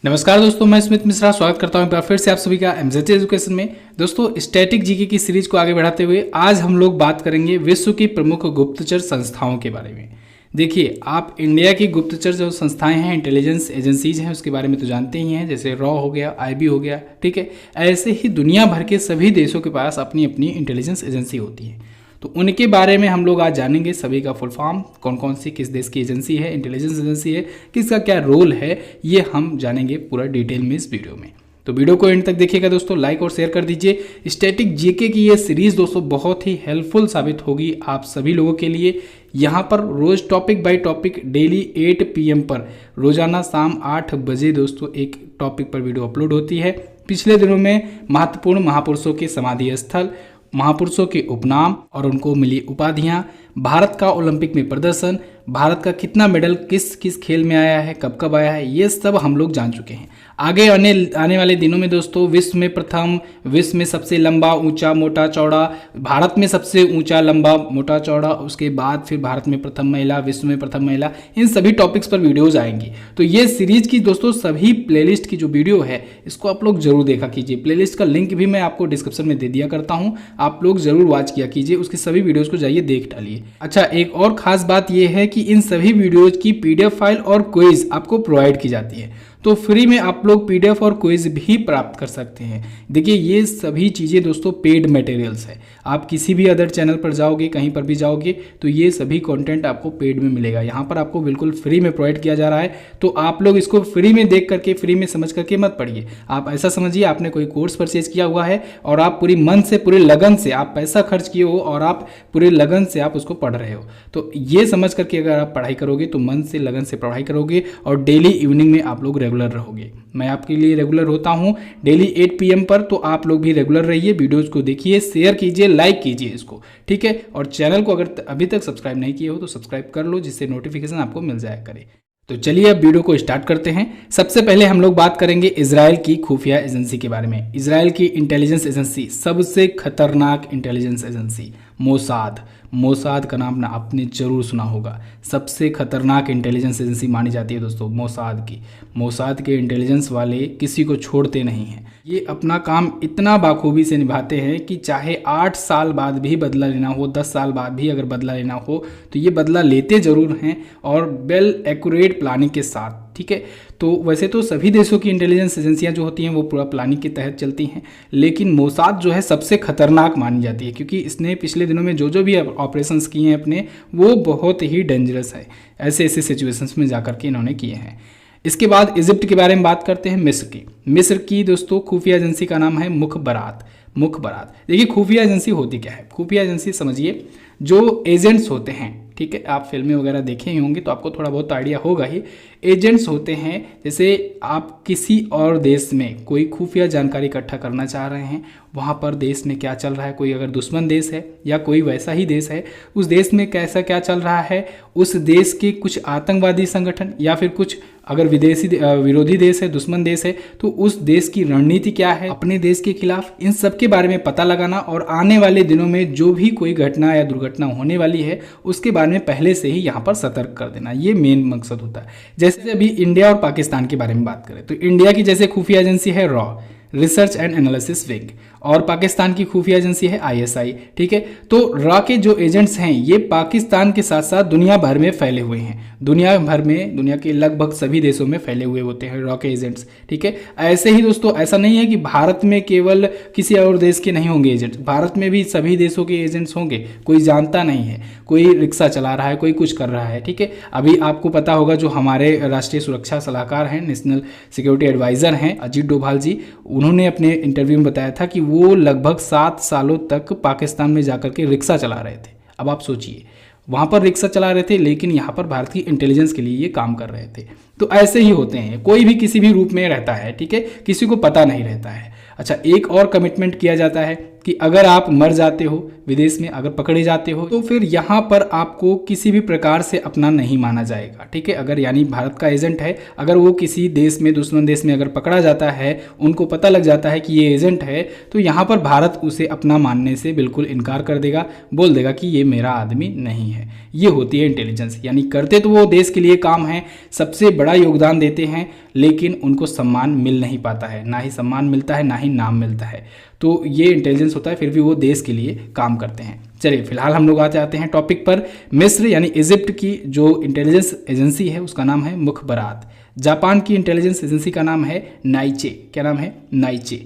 नमस्कार दोस्तों, मैं स्मित मिश्रा स्वागत करता हूं एक बार फिर से आप सभी का एमजेटी एजुकेशन में। दोस्तों, स्टैटिक जीके की सीरीज को आगे बढ़ाते हुए आज हम लोग बात करेंगे विश्व की प्रमुख गुप्तचर संस्थाओं के बारे में। देखिए, आप इंडिया की गुप्तचर जो संस्थाएं हैं, इंटेलिजेंस एजेंसीज हैं, उसके बारे में तो जानते ही हैं, जैसे रॉ हो गया, आईबी हो गया, ठीक है। ऐसे ही दुनिया भर के सभी देशों के पास अपनी अपनी इंटेलिजेंस एजेंसी होती है। तो उनके बारे में हम लोग आज जानेंगे, सभी का फुल फॉर्म, कौन कौन सी किस देश की एजेंसी है, इंटेलिजेंस एजेंसी है, किसका क्या रोल है, ये हम जानेंगे पूरा डिटेल में इस वीडियो में। तो वीडियो को एंड तक देखिएगा दोस्तों, लाइक और शेयर कर दीजिए। स्टैटिक जीके की ये सीरीज दोस्तों बहुत ही हेल्पफुल साबित होगी आप सभी लोगों के लिए। यहाँ पर रोज topic by topic daily 8 PM पर रोजाना शाम 8 बजे दोस्तों एक टॉपिक पर वीडियो अपलोड होती है। पिछले दिनों में महत्वपूर्ण महापुरुषों के समाधि स्थल, महापुरुषों के उपनाम और उनको मिली उपाधियां, भारत का ओलंपिक में प्रदर्शन, भारत का कितना मेडल किस किस खेल में आया है, कब कब आया है, ये सब हम लोग जान चुके हैं। आगे आने वाले दिनों में दोस्तों विश्व में प्रथम, विश्व में सबसे लंबा ऊंचा मोटा चौड़ा, भारत में सबसे ऊंचा लंबा मोटा चौड़ा, उसके बाद फिर भारत में प्रथम महिला, विश्व में प्रथम महिला, इन सभी टॉपिक्स पर वीडियोज आएंगी। तो ये सीरीज की दोस्तों सभी प्लेलिस्ट की जो वीडियो है इसको आप लोग जरूर देखा कीजिए। प्लेलिस्ट का लिंक भी मैं आपको डिस्क्रिप्शन में दे दिया करता हूँ, आप लोग जरूर वॉच किया कीजिए, उसकी सभी वीडियोज को जाइए देख डालिए। अच्छा, एक और खास बात यह है कि इन सभी वीडियोज की PDF फाइल और क्विज आपको प्रोवाइड की जाती है, तो फ्री में आप लोग PDF और क्विज भी प्राप्त कर सकते हैं। देखिए, ये सभी चीज़ें दोस्तों पेड मटेरियल्स है। आप किसी भी अदर चैनल पर जाओगे, कहीं पर भी जाओगे, तो ये सभी कंटेंट आपको पेड में मिलेगा। यहाँ पर आपको बिल्कुल फ्री में प्रोवाइड किया जा रहा है, तो आप लोग इसको फ्री में देख करके, फ्री में समझ करके मत पढ़िए। आप ऐसा समझिए आपने कोई कोर्स परचेज किया हुआ है और आप पूरी मन से, पूरे लगन से आप पैसा खर्च किए हो और आप पूरे लगन से आप उसको पढ़ रहे हो। तो ये समझ करके अगर आप पढ़ाई करोगे तो मन से, लगन से पढ़ाई करोगे और डेली इवनिंग में आप लोग रेगुलर रहोगे। मैं आपके लिए रेगुलर होता हूं डेली 8 PM पर, तो आप लोग भी रेगुलर रहिए, वीडियोज को देखिए, शेयर कीजिए, लाइक कीजिए इसको, ठीक है। और चैनल को अगर अभी तक सब्सक्राइब नहीं किए हो तो सब्सक्राइब कर लो, जिससे नोटिफिकेशन आपको मिल जाया करे। तो चलिए अब वीडियो को स्टार्ट करते हैं। सबसे पहले हम लोग बात करेंगे इजराइल की खुफिया एजेंसी के बारे में। इजराइल की इंटेलिजेंस एजेंसी, सबसे खतरनाक इंटेलिजेंस एजेंसी मोसाद। मोसाद का नाम ना आपने जरूर सुना होगा। सबसे खतरनाक इंटेलिजेंस एजेंसी मानी जाती है दोस्तों मोसाद की। मोसाद के इंटेलिजेंस वाले किसी को छोड़ते नहीं हैं। ये अपना काम इतना बाखूबी से निभाते हैं कि चाहे 8 साल बाद भी बदला लेना हो, 10 साल बाद भी अगर बदला लेना हो, तो ये बदला लेते जरूर हैं, और वेल एक्यूरेट प्लानिंग के साथ, ठीक है। तो वैसे तो सभी देशों की इंटेलिजेंस एजेंसियां जो होती हैं वो पूरा प्लानिंग के तहत चलती हैं, लेकिन मोसाद जो है सबसे खतरनाक मानी जाती है, क्योंकि इसने पिछले दिनों में जो भी ऑपरेशंस किए हैं अपने, वो बहुत ही डेंजरस है। ऐसे ऐसे सिचुएशंस में जाकर के इन्होंने किए हैं। इसके बाद इजिप्ट के बारे में बात करते हैं, मिस्र की। मिस्र की दोस्तों खुफिया एजेंसी का नाम है मुखबरात। मुखबरात, देखिए खुफिया एजेंसी होती क्या है। खुफिया एजेंसी समझिए, जो एजेंट्स होते हैं, ठीक है, आप फिल्में वगैरह देखे ही होंगे तो आपको थोड़ा बहुत आइडिया होगा ही। एजेंट्स होते हैं, जैसे आप किसी और देश में कोई खुफिया जानकारी इकट्ठा करना चाह रहे हैं, वहाँ पर देश में क्या चल रहा है, कोई अगर दुश्मन देश है या कोई वैसा ही देश है, उस देश में कैसा क्या चल रहा है, उस देश के कुछ आतंकवादी संगठन या फिर कुछ अगर विदेशी विरोधी देश है, दुश्मन देश है, तो उस देश की रणनीति क्या है अपने देश के खिलाफ, इन सब के बारे में पता लगाना, और आने वाले दिनों में जो भी कोई घटना या दुर्घटना होने वाली है उसके बारे में पहले से ही यहाँ पर सतर्क कर देना, ये मेन मकसद होता है। जैसे अभी इंडिया और पाकिस्तान के बारे में बात करें तो इंडिया की जैसे खुफिया एजेंसी है raw, research and analysis wing, और पाकिस्तान की खुफिया एजेंसी है ISI, ठीक है। तो रॉ के जो एजेंट्स हैं ये पाकिस्तान के साथ साथ दुनिया भर में फैले हुए हैं। दुनिया भर में, दुनिया के लगभग सभी देशों में फैले हुए होते हैं रॉ के एजेंट्स, ठीक है। ऐसे ही दोस्तों, ऐसा नहीं है कि भारत में केवल किसी और देश के नहीं होंगे एजेंट्स, भारत में भी सभी देशों के एजेंट्स होंगे। कोई जानता नहीं है, कोई रिक्शा चला रहा है, कोई कुछ कर रहा है, ठीक है। अभी आपको पता होगा जो हमारे राष्ट्रीय सुरक्षा सलाहकार हैं, नेशनल सिक्योरिटी एडवाइजर हैं अजीत डोभाल जी, उन्होंने अपने इंटरव्यू में बताया था कि वो लगभग 7 सालों तक पाकिस्तान में जाकर के रिक्शा चला रहे थे। अब आप सोचिए, वहाँ पर रिक्शा चला रहे थे लेकिन यहाँ पर भारत की इंटेलिजेंस के लिए ये काम कर रहे थे। तो ऐसे ही होते हैं, कोई भी किसी भी रूप में रहता है, ठीक है, किसी को पता नहीं रहता है। अच्छा, एक और कमिटमेंट किया जाता है कि अगर आप मर जाते हो विदेश में, अगर पकड़े जाते हो, तो फिर यहाँ पर आपको किसी भी प्रकार से अपना नहीं माना जाएगा। ठीक है, अगर यानी भारत का एजेंट है, अगर वो किसी देश में, दुश्मन देश में अगर पकड़ा जाता है, उनको पता लग जाता है कि ये एजेंट है, तो यहाँ पर भारत उसे अपना मानने से बिल्कुल इनकार कर देगा, बोल देगा कि ये मेरा आदमी नहीं है। ये होती है इंटेलिजेंस। यानी करते तो वो देश के लिए काम है, सबसे बड़ा योगदान देते हैं, लेकिन उनको सम्मान मिल नहीं पाता है, ना ही सम्मान मिलता है, ना ही नाम मिलता है। तो ये इंटेलिजेंस होता है, फिर भी वो देश के लिए काम करते हैं। चलिए फिलहाल हम लोग आते हैं टॉपिक पर। मिस्र यानी इजिप्ट की जो इंटेलिजेंस एजेंसी है उसका नाम है मुखबरात। जापान की इंटेलिजेंस एजेंसी का नाम है नाइचे। क्या नाम है? नाइचे।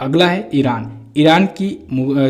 अगला है ईरान। ईरान की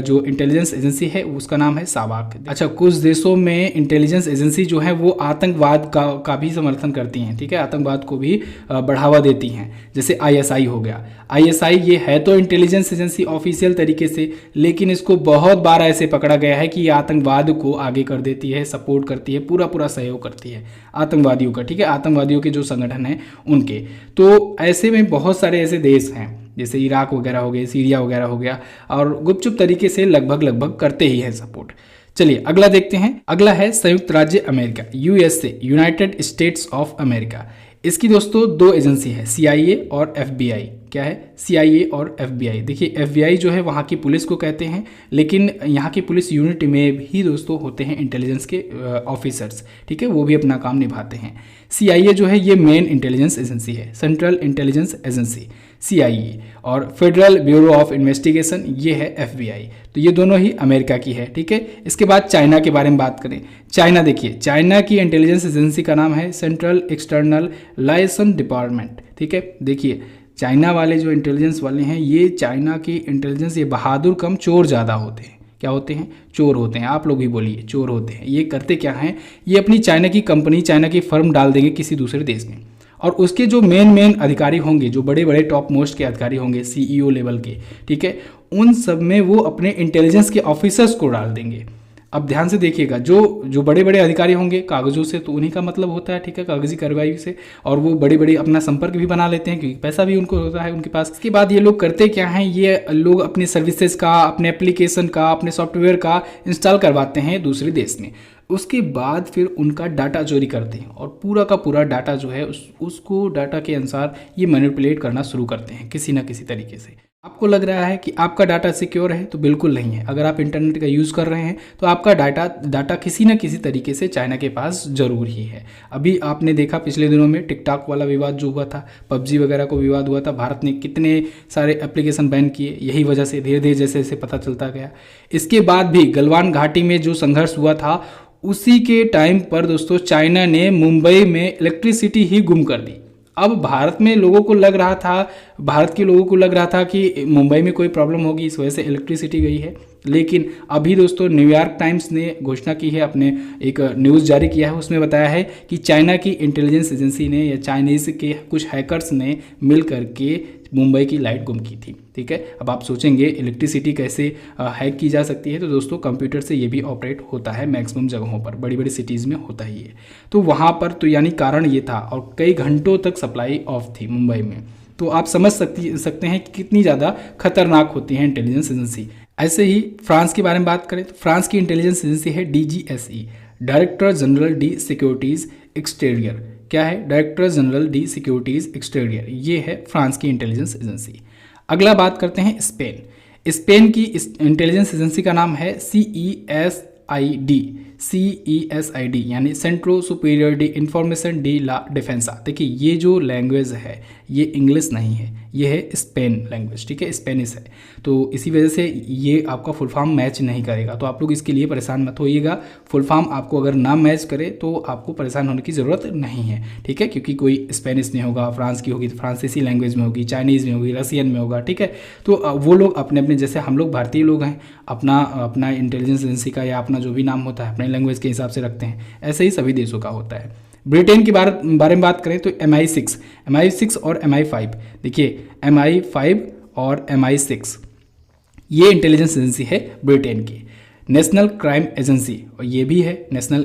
जो इंटेलिजेंस एजेंसी है उसका नाम है सावाक। अच्छा, कुछ देशों में इंटेलिजेंस एजेंसी जो है वो आतंकवाद का भी समर्थन करती हैं। ठीक है, आतंकवाद को भी बढ़ावा देती हैं, जैसे आईएसआई हो गया। आईएसआई ये है तो इंटेलिजेंस एजेंसी ऑफिशियल तरीके से, लेकिन इसको बहुत बार ऐसे पकड़ा गया है कि ये आतंकवाद को आगे कर देती है, सपोर्ट करती है, पूरा सहयोग करती है आतंकवादियों का। ठीक है, आतंकवादियों के जो संगठन हैं उनके। तो ऐसे में बहुत सारे ऐसे देश हैं जैसे इराक वगैरह हो गए, सीरिया वगैरह हो गया, और गुपचुप तरीके से लगभग करते ही हैं सपोर्ट। चलिए अगला देखते हैं। अगला है संयुक्त राज्य America, USA, United states of America. इसकी दोस्तों दो एजेंसी है, सीआईए और एफबीआई। क्या है? सीआईए और एफबीआई। देखिए एफबीआई जो है वहाँ की पुलिस को कहते हैं, लेकिन यहाँ की पुलिस यूनिट में भी दोस्तों होते हैं इंटेलिजेंस के ऑफिसर्स। ठीक है, वो भी अपना काम निभाते हैं। सीआईए जो है ये मेन इंटेलिजेंस एजेंसी है, सेंट्रल इंटेलिजेंस एजेंसी सीआईए, और फेडरल ब्यूरो ऑफ इन्वेस्टिगेशन ये है एफबीआई। तो ये दोनों ही अमेरिका की है। ठीक है, इसके बाद चाइना के बारे में बात करें। चाइना देखिए, चाइना की इंटेलिजेंस एजेंसी का नाम है सेंट्रल एक्सटर्नल लाइसेंस डिपार्टमेंट। ठीक है, देखिए चाइना वाले जो इंटेलिजेंस वाले हैं, ये चाइना की इंटेलिजेंस, ये बहादुर कम चोर ज़्यादा होते हैं। क्या होते हैं? चोर होते हैं। आप लोग भी बोलिए चोर होते हैं। ये करते क्या हैं? ये अपनी चाइना की कंपनी, चाइना की फर्म डाल देंगे किसी दूसरे देश में, और उसके जो मेन अधिकारी होंगे, जो बड़े टॉप मोस्ट के अधिकारी होंगे, सीईओ लेवल के, ठीक है, उन सब में वो अपने इंटेलिजेंस के ऑफिसर्स को डाल देंगे। अब ध्यान से देखिएगा, जो बड़े अधिकारी होंगे कागजों से, तो उन्हीं का मतलब होता है, ठीक है, कागजी कार्रवाई से, और वो बड़े अपना संपर्क भी बना लेते हैं क्योंकि पैसा भी उनको होता है उनके पास। इसके बाद ये लोग करते क्या हैं? ये लोग अपने सर्विसेज का, अपने एप्लीकेशन का, अपने सॉफ्टवेयर का इंस्टॉल करवाते हैं दूसरे देश में। उसके बाद फिर उनका डाटा चोरी करते हैं, और पूरा का पूरा डाटा जो है उसको डाटा के अनुसार ये मैनिपुलेट करना शुरू करते हैं किसी ना किसी तरीके से। आपको लग रहा है कि आपका डाटा सिक्योर है, तो बिल्कुल नहीं है। अगर आप इंटरनेट का यूज़ कर रहे हैं तो आपका डाटा किसी न किसी तरीके से चाइना के पास ज़रूर ही है। अभी आपने देखा पिछले दिनों में टिकटॉक वाला विवाद जो हुआ था, पबजी वगैरह को विवाद हुआ था, भारत ने कितने सारे एप्लीकेशन बैन किए, यही वजह से धीरे जैसे जैसे पता चलता गया। इसके बाद भी गलवान घाटी में जो संघर्ष हुआ था, उसी के टाइम पर दोस्तों चाइना ने मुंबई में इलेक्ट्रिसिटी ही गुम कर दी। अब भारत के लोगों को लग रहा था कि मुंबई में कोई प्रॉब्लम होगी, इस वजह से इलेक्ट्रिसिटी गई है। लेकिन अभी दोस्तों न्यूयॉर्क टाइम्स ने घोषणा की है, अपने एक न्यूज़ जारी किया है, उसमें बताया है कि चाइना की इंटेलिजेंस एजेंसी ने या चाइनीज़ के कुछ हैकर्स ने मिल करके मुंबई की लाइट गुम की थी। ठीक है, अब आप सोचेंगे इलेक्ट्रिसिटी कैसे हैक की जा सकती है, तो दोस्तों कंप्यूटर से ये भी ऑपरेट होता है, मैक्सिमम जगहों पर, बड़ी सिटीज़ में होता ही है। तो वहाँ पर तो यानी कारण ये था, और कई घंटों तक सप्लाई ऑफ थी मुंबई में। तो आप समझ सकते हैं कि कितनी ज़्यादा खतरनाक होती है इंटेलिजेंस एजेंसी। ऐसे ही फ्रांस के बारे में बात करें तो फ्रांस की इंटेलिजेंस एजेंसी है DGSE, director general D securities exterior. क्या है? Director general D securities exterior, ये है फ्रांस की इंटेलिजेंस एजेंसी। अगला बात करते हैं स्पेन की इंटेलिजेंस एजेंसी का नाम है CESID यानी सेंट्रो सुपीरियर डी इंफॉर्मेशन डी ला डिफेंसा। देखिए ये जो लैंग्वेज है ये इंग्लिश नहीं है, ये है स्पेन लैंग्वेज। ठीक है, स्पेनिश है, तो इसी वजह से ये आपका फुल फॉर्म मैच नहीं करेगा, तो आप लोग इसके लिए परेशान मत होइएगा। फुल फॉर्म आपको अगर ना मैच करे तो आपको परेशान होने की ज़रूरत नहीं है। ठीक है, क्योंकि कोई स्पेनिश में होगा, फ्रांस की होगी तो फ्रांसीसी लैंग्वेज में होगी, चाइनीज़ में होगी, रसियन में होगा। ठीक है, तो वो लोग अपने जैसे हम लोग भारतीय लोग हैं, अपना इंटेलिजेंस एजेंसी का या अपना जो भी नाम होता है अपने लैंग्वेज के हिसाब से रखते हैं, ऐसे ही सभी देशों का होता है। ब्रिटेन के बारे में बात करें तो MI6 और MI5। देखिए MI5 और MI6 ये इंटेलिजेंस एजेंसी है ब्रिटेन की। नेशनल क्राइम एजेंसी, और ये भी है नेशनल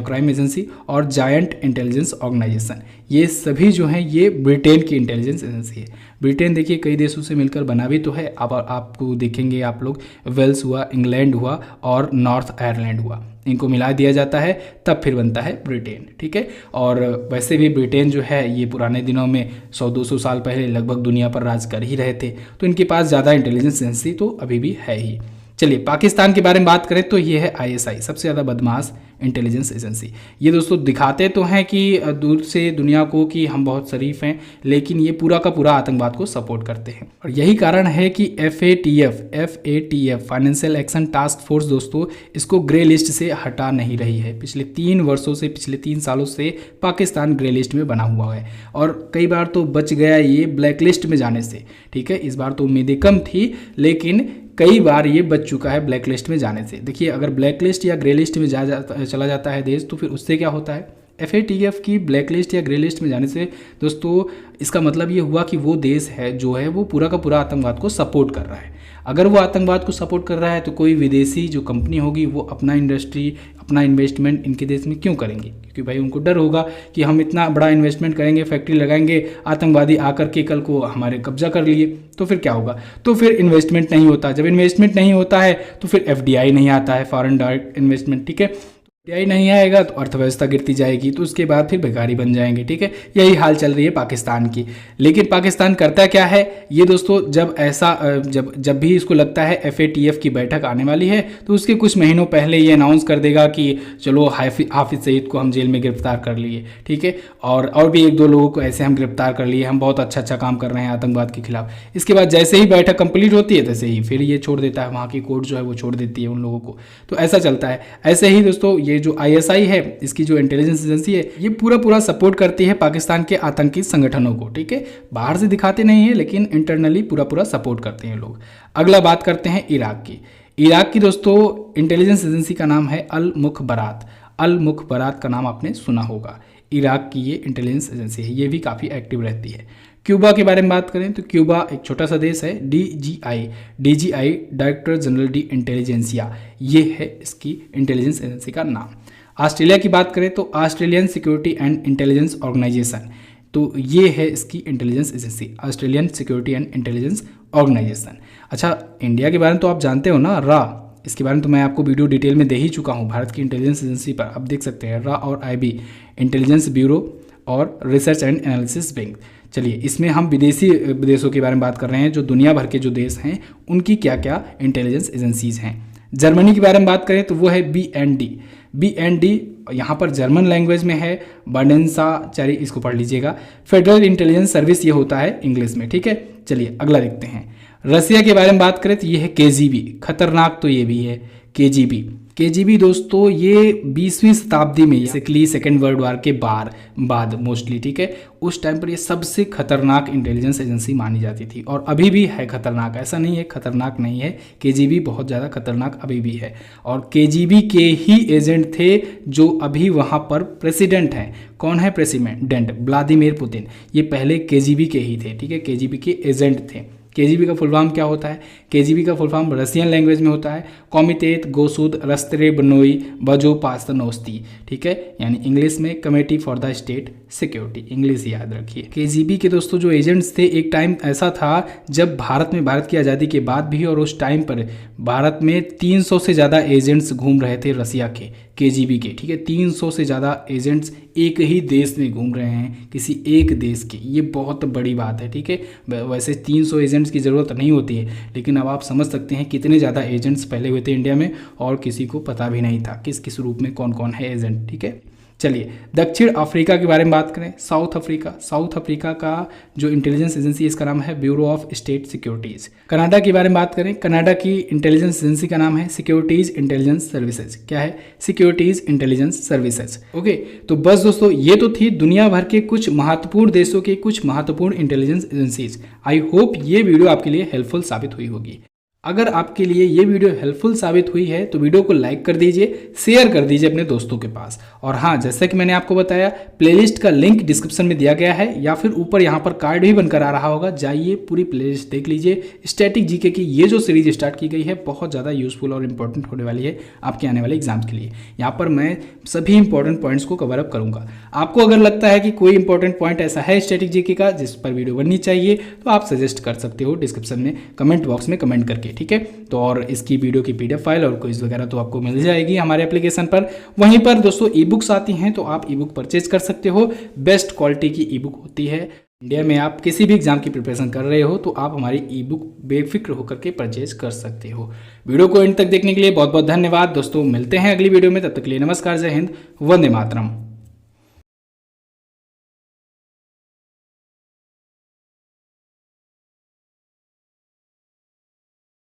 क्राइम एजेंसी, और जायंट इंटेलिजेंस ऑर्गेनाइजेशन, ये सभी जो हैं ये ब्रिटेन की इंटेलिजेंस एजेंसी है। ब्रिटेन देखिए कई देशों से मिलकर बना भी तो है। अब आपको देखेंगे आप लोग, वेल्स हुआ, इंग्लैंड हुआ और नॉर्थ आयरलैंड हुआ, इनको मिला दिया जाता है तब फिर बनता है ब्रिटेन, ठीक है। और वैसे भी ब्रिटेन जो है ये पुराने दिनों में 100-200 साल पहले लगभग दुनिया पर राज कर ही रहे थे, तो इनके पास ज़्यादा इंटेलिजेंस एजेंसी तो अभी भी है ही। चलिए पाकिस्तान के बारे में बात करें तो ये है आईएसआई, सबसे ज़्यादा बदमाश इंटेलिजेंस एजेंसी। ये दोस्तों दिखाते तो हैं कि दूर से दुनिया को कि हम बहुत शरीफ हैं, लेकिन ये पूरा का पूरा आतंकवाद को सपोर्ट करते हैं। और यही कारण है कि FATF financial action task force दोस्तों इसको ग्रे लिस्ट से हटा नहीं रही है। पिछले 3 सालों से पाकिस्तान ग्रे लिस्ट में बना हुआ है, और कई बार तो बच गया ये ब्लैक लिस्ट में जाने से, ठीक है। इस बार तो उम्मीदें कम थी, लेकिन कई बार ये बच चुका है ब्लैक लिस्ट में जाने से। देखिए अगर ब्लैक लिस्ट या ग्रे लिस्ट में चला जाता है देश, तो फिर उससे क्या होता है, FATF की ब्लैक लिस्ट या ग्रे लिस्ट में जाने से दोस्तों इसका मतलब ये हुआ कि वो देश है जो है वो पूरा का पूरा आतंकवाद को सपोर्ट कर रहा है। अगर वो आतंकवाद को सपोर्ट कर रहा है तो कोई विदेशी जो कंपनी होगी वो अपना इंडस्ट्री, अपना इन्वेस्टमेंट इनके देश में क्यों करेंगे, क्योंकि भाई उनको डर होगा कि हम इतना बड़ा इन्वेस्टमेंट करेंगे, फैक्ट्री लगाएंगे, आतंकवादी आकर के कल को हमारे कब्जा कर लिए तो फिर क्या होगा। तो फिर इन्वेस्टमेंट नहीं होता, जब इन्वेस्टमेंट नहीं होता है तो फिर FDI नहीं आता है, फॉरेन डायरेक्ट इन्वेस्टमेंट, ठीक है। FDI नहीं आएगा तो अर्थव्यवस्था गिरती जाएगी, तो उसके बाद फिर बेकारी बन जाएंगे, ठीक है। यही हाल चल रही है पाकिस्तान की। लेकिन पाकिस्तान करता क्या है ये दोस्तों, जब भी इसको लगता है FATF की बैठक आने वाली है तो उसके कुछ महीनों पहले ये अनाउंस कर देगा कि चलो हाफिज सईद को हम जेल में गिरफ्तार कर लिए, ठीक है, और भी 1-2 लोगों को ऐसे हम गिरफ्तार कर लिए, हम बहुत अच्छा काम कर रहे हैं आतंकवाद के खिलाफ। इसके बाद जैसे ही बैठक कंप्लीट होती है तैसे ही फिर ये छोड़ देता है, वहाँ की कोर्ट जो है वो छोड़ देती है उन लोगों को। तो ऐसा चलता है। ऐसे ही दोस्तों ये जो ISI है, इसकी जो इंटेलिजेंस एजेंसी है, ये पूरा सपोर्ट करती है पाकिस्तान के आतंकी संगठनों को, ठीक है। बाहर से दिखाते नहीं है लेकिन इंटरनली पूरा सपोर्ट करते हैं लोग। अगला बात करते हैं इराक की। इराक की दोस्तों इंटेलिजेंस एजेंसी का नाम है अल मुखबरात। अल मुखबरात का नाम आपने सुना होगा। इराक की ये इंटेलिजेंस एजेंसी है, ये भी काफ़ी एक्टिव रहती है। क्यूबा के बारे में बात करें तो क्यूबा एक छोटा सा देश है। DGI director general D intelligentsia, ये है इसकी इंटेलिजेंस एजेंसी का नाम। ऑस्ट्रेलिया की बात करें तो Australian security and intelligence organisation, तो ये है इसकी intelligence agency, Australian security and intelligence organisation. अच्छा इंडिया के बारे में तो आप जानते हो ना, रा, इसके बारे में तो मैं आपको वीडियो डिटेल में दे ही चुका हूँ। भारत की इंटेलिजेंस एजेंसी पर आप देख सकते हैं, रा और IB इंटेलिजेंस ब्यूरो और रिसर्च एंड एनालिसिस विंग। चलिए इसमें हम विदेशी देशों के बारे में बात कर रहे हैं, जो दुनिया भर के जो देश हैं उनकी क्या क्या इंटेलिजेंस एजेंसीज हैं। जर्मनी के बारे में बात करें तो वो है BND, यहाँ पर जर्मन लैंग्वेज में है, बाडेनसाचारी, इसको पढ़ लीजिएगा। फेडरल इंटेलिजेंस सर्विस ये होता है इंग्लिश में, ठीक है। चलिए अगला देखते हैं। रसिया के बारे में बात करें तो ये है KGB, खतरनाक तो ये भी है KGB दोस्तों, ये 20वीं शताब्दी में बेसिकली सेकेंड वर्ल्ड वॉर के बाद मोस्टली, ठीक है, उस टाइम पर ये सबसे खतरनाक इंटेलिजेंस एजेंसी मानी जाती थी, और अभी भी है खतरनाक, ऐसा नहीं है खतरनाक नहीं है। KGB बहुत ज़्यादा खतरनाक अभी भी है, और KGB के ही एजेंट थे जो अभी वहाँ पर प्रेसिडेंट हैं। कौन है प्रेसिडेंट? व्लादिमीर पुतिन, ये पहले KGB के ही थे, ठीक है, KGB के एजेंट थे। KGB का फुल फॉर्म क्या होता है? KGB का फुल फॉर्म रशियन लैंग्वेज में होता है कॉमिटेत गोसुद रस्त्रे बनोई बजो पास्तनोस्ती, ठीक है, यानी इंग्लिश में committee for the state security, English याद रखिए। KGB के दोस्तों जो एजेंट्स थे, एक टाइम ऐसा था जब भारत की आज़ादी के बाद भी, और उस टाइम पर भारत में 300 से ज़्यादा एजेंट्स घूम रहे थे रसिया के, KGB के, ठीक है, 300 से ज़्यादा एजेंट्स एक ही देश में घूम रहे हैं, किसी एक देश के, ये बहुत बड़ी बात है, ठीक है। वैसे 300 एजेंट्स की ज़रूरत नहीं होती है, लेकिन अब आप समझ सकते हैं कितने ज़्यादा एजेंट्स पहले हुए थे इंडिया में, और किसी को पता भी नहीं था किस किस रूप में कौन कौन है एजेंट, ठीक है। चलिए दक्षिण अफ्रीका के बारे में बात करें। साउथ अफ्रीका का जो इंटेलिजेंस एजेंसी है इसका नाम है bureau of state securities. Canada के बारे में बात करें, कनाडा की इंटेलिजेंस एजेंसी का नाम है सिक्योरिटीज़ इंटेलिजेंस सर्विसेज। क्या है? Securities intelligence services. ओके, तो बस दोस्तों ये तो थी दुनिया भर के कुछ महत्वपूर्ण देशों के कुछ महत्वपूर्ण इंटेलिजेंस एजेंसीज। आई होप ये वीडियो आपके लिए हेल्पफुल साबित हुई होगी। अगर आपके लिए ये वीडियो हेल्पफुल साबित हुई है तो वीडियो को लाइक कर दीजिए, शेयर कर दीजिए अपने दोस्तों के पास। और हाँ, जैसा कि मैंने आपको बताया, प्लेलिस्ट का लिंक डिस्क्रिप्शन में दिया गया है या फिर ऊपर यहाँ पर कार्ड भी बनकर आ रहा होगा, जाइए पूरी प्लेलिस्ट देख लीजिए। स्टैटिक जीके की ये जो सीरीज स्टार्ट की गई है बहुत ज़्यादा यूजफुल और इंपॉर्टेंट होने वाली है आपके आने वाले एग्जाम्स के लिए। यहाँ पर मैं सभी इंपॉर्टेंट पॉइंट्स को कवर अप करूँगा। आपको अगर लगता है कि कोई इंपॉर्टेंट पॉइंट ऐसा है स्टैटिक जीके का जिस पर वीडियो बननी चाहिए तो आप सजेस्ट कर सकते हो डिस्क्रिप्शन में कमेंट बॉक्स में कमेंट करके, ठीक है। तो और इसकी वीडियो की पीडीएफ फाइल और क्विज वगैरह तो आपको मिल जाएगी हमारे एप्लीकेशन पर। वहीं पर दोस्तों ई बुक्स आती हैं तो आप ई बुक परचेज कर सकते हो। बेस्ट क्वालिटी की ई बुक होती है। इंडिया में आप किसी भी एग्जाम की प्रिपरेशन कर रहे हो तो आप हमारी ई बुक बेफिक्र होकर के परचेज कर सकते हो। वीडियो को एंड तक देखने के लिए बहुत बहुत धन्यवाद दोस्तों। मिलते हैं अगली वीडियो में, तब तक के लिए नमस्कार, जय हिंद, वंदे मातरम।